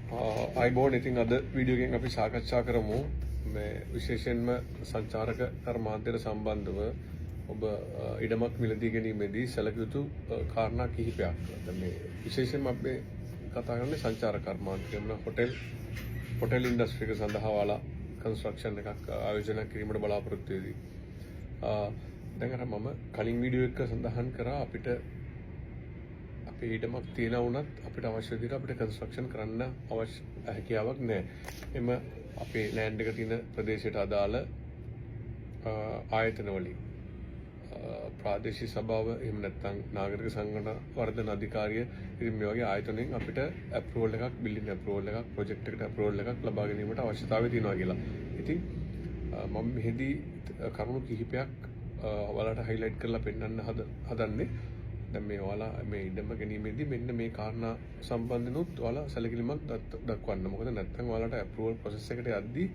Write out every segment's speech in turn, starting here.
අයිබෝන් ඉතින් අද වීඩියෝගෙන් අපි සාකච්ඡා කරමු මේ විශේෂයෙන්ම සංචාරක කර්මාන්තයට සම්බන්ධව ඔබ ඉඩමක් මිලදී ගැනීමේදී සැලකිය යුතු කාරණා කිහිපයක්. දැන් මේ විශේෂයෙන්ම අපි කතා කරන්නේ සංචාරක කර්මාන්තය කියන හොටෙල් ඉන්ඩස්ට්‍රි එක සඳහා වාලා කන්ස්ට්‍රක්ෂන් එකක් ආයෝජනය කිරීමට බලාපොරොත්තු වෙදී. දැන් අර මම කලින් වීඩියෝ එක සඳහන් කරා අපිට අපේ ඉඩමක් තියෙනා වුණත් අපිට අවශ්‍ය විදිහට අපිට කන්ස්ට්‍රක්ෂන් කරන්න අවශ්‍ය හැකියාවක් නැහැ. එම අපේ ලෑන්ඩ් එක තියෙන ප්‍රදේශයට අදාළ ආයතන වලින් ප්‍රාදේශීය සභාව එහෙම නැත්නම් නාගරික සංගঠন වර්ධන අධිකාරිය ඉතින් මේ වගේ ආයතනෙන් අපිට අප්‍රූවල් එකක් බිල්ඩින් අප්‍රූවල් එකක් ප්‍රොජෙක්ට් එකට අප්‍රූවල් එකක් ලබා ගැනීමට අවශ්‍යතාවය තියෙනවා කියලා. ඉතින් මම මෙහිදී කරුණු කිහිපයක් ඔයාලට හයිලයිට් කරලා පෙන්නන්න හදන්නේ. දැන් මේ ඔයාලා මේ ඉඩම ගැනීමේදී මෙන්න මේ කාරණා සම්බන්ධනොත් ඔයාලා සැලකිලිමත් දක්වන්න. මොකද නැත්නම් ඔයාලට අප්‍රූවල් ප්‍රොසෙස් එකට යද්දී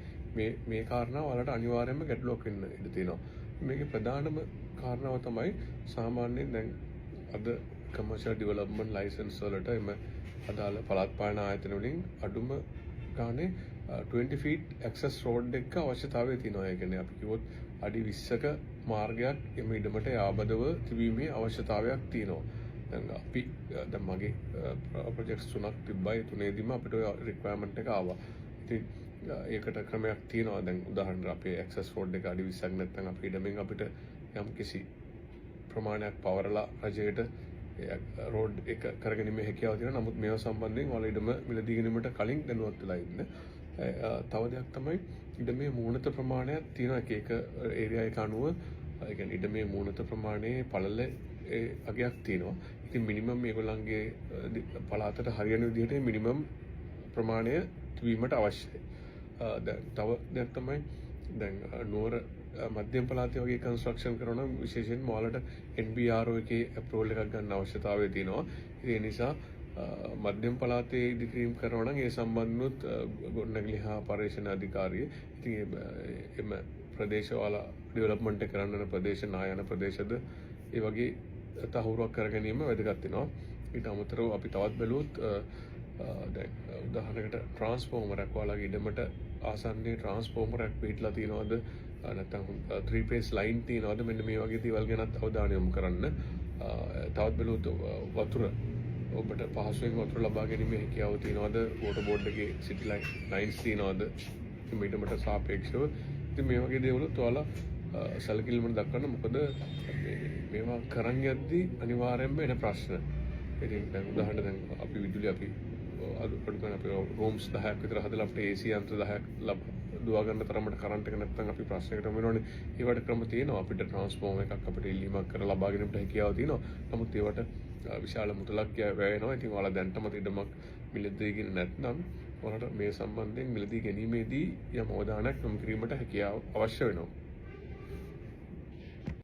මේ කාරණා ඔයාලට අනිවාර්යයෙන්ම ගැටලුවක් වෙන්න ඉඩ තියෙනවා. මේකේ ප්‍රධානම කාරණාව තමයි සාමාන්‍යයෙන් දැන් අද කමර්ෂල් ඩෙවලොප්මන්ට් ලයිසන්ස් වලට එම අදාළ පළාත් පාලන ආයතන වලින් අඩුම ගානේ 20 feet access road එක අවශ්‍යතාවය තියෙනවා. ඒ කියන්නේ අපි කිව්වොත් අඩි 20ක මාර්ගයක් එම ඉඩමට යාබදව තිබීමේ අවශ්‍යතාවයක් තියෙනවා. දැන් මගේ ප්‍රොජෙක්ට්ස් තුනක් තිබ්බයි. තුනේදීම අපිට ඔය රික්වයර්මන්ට් එක ආවා. ඉතින් ඒකට ක්‍රමයක් තියෙනවා. දැන් උදාහරණයක් අපේ access road එක අඩි 20ක් නැත්නම් අපේ ඉඩමෙන් අපිට යම් කිසි ප්‍රමාණයක් පවරලා රජයට රෝඩ් එක කරගැනීමේ හැකියාව තියෙනවා. නමුත් මේවා සම්බන්ධයෙන් ඔයාලා ඉඩම මිලදී ගැනීමට කලින් දැනුවත් වෙලා ඉන්න. තව දෙයක් තමයි ඉඩමේ මූණත ප්‍රමාණයක් තියෙනවා එක ඒරියා එක අනුව. ඒ කියන්නේ ඉඩමේ මූණත ප්‍රමාණයේ පළල අගයක් තියෙනවා. ඉතින් මිනිමම් මේගොල්ලන්ගේ පළාතට හරියන විදිහට මිනිමම් ප්‍රමාණය තිබීමට අවශ්‍යයි. දැන් තව දෙයක් තමයි දැන් නුවර මධ්‍යම පළාතේ වගේ කන්ස්ට්‍රක්ෂන් කරනවා නම් විශේෂයෙන්ම ඔයාලට NBRO එකේ අප්‍රූවල් එකක් ගන්න අවශ්‍යතාවය තියෙනවා. ඒ නිසා මධ්‍යම පළාතේ ඉදිකිරීම කරනවා නම් ඒ සම්බන්ධනොත් ගොඩනැගිලි හා පර්යේෂණ අධිකාරිය ඉතින් එම ප්‍රදේශ වල ඩෙවලොප්මන්ට් එක කරන්න යන ප්‍රදේශ නායන ප්‍රදේශද ඒ වගේ තහවුරුවක් කර ගැනීම වැදගත් වෙනවා. ඊට අමතරව අපි තවත් බැලුවොත් දැන් උදාහරණයකට ට්‍රාන්ස්ෆෝමරයක් ඔයාලගේ ඉඩමට ආසන්නයේ ට්‍රාන්ස්ෆෝමරයක් පිටලා තියෙනවද නැත්නම් 3 phase line තියෙනවද මෙන්න මේ වගේ දේවල් ගැනත් අවධානය යොමු කරන්න. තවත් බැලුවොත් වතුර ඔබට පහසුවෙන් වතුර ලබා ගැනීමේ හැකියාව තියෙනවද වෝටර් බෝඩ් එකේ සිටි ලයින්ස් තියෙනවද ඉඩමට සාපේක්ෂව. ඉතින් මේ වගේ දේවලුත් ඔයාලා සැලකිලිමත් දක්වන්න. මොකද මේවා කරන් යද්දී අනිවාර්යයෙන්ම එන ප්‍රශ්න. ඉතින් දැන් උදාහරණ දැන් අපි විදුලිය අපි අඩුකන අපි රූම්ස් 10ක් විතර හදලා අපිට AC යන්ත්‍ර 10ක් දුවා ගන්න තරමට කරන්ට් එක නැත්නම් අපි ප්‍රශ්නයකට වෙනවනේ. ඒවට ක්‍රම තියෙනවා. අපිට ට්‍රාන්ස්ෆෝමර් එකක් අපිට ඉල්ලීමක් කරලා ලබා ගැනීමට හැකියාව තියෙනවා. නමුත් ඒවට විශාල මුදලක් වැය වෙනවා. ඉතින් ඔයාලා දැන්ටම ඉඩමක් මිලදීගෙන නැත්නම් ඔයාලට මේ සම්බන්ධයෙන් මිලදී ගැනීමේදී යම් අවධානයක් යොමු කිරීමට හැකියාව අවශ්‍ය වෙනවා.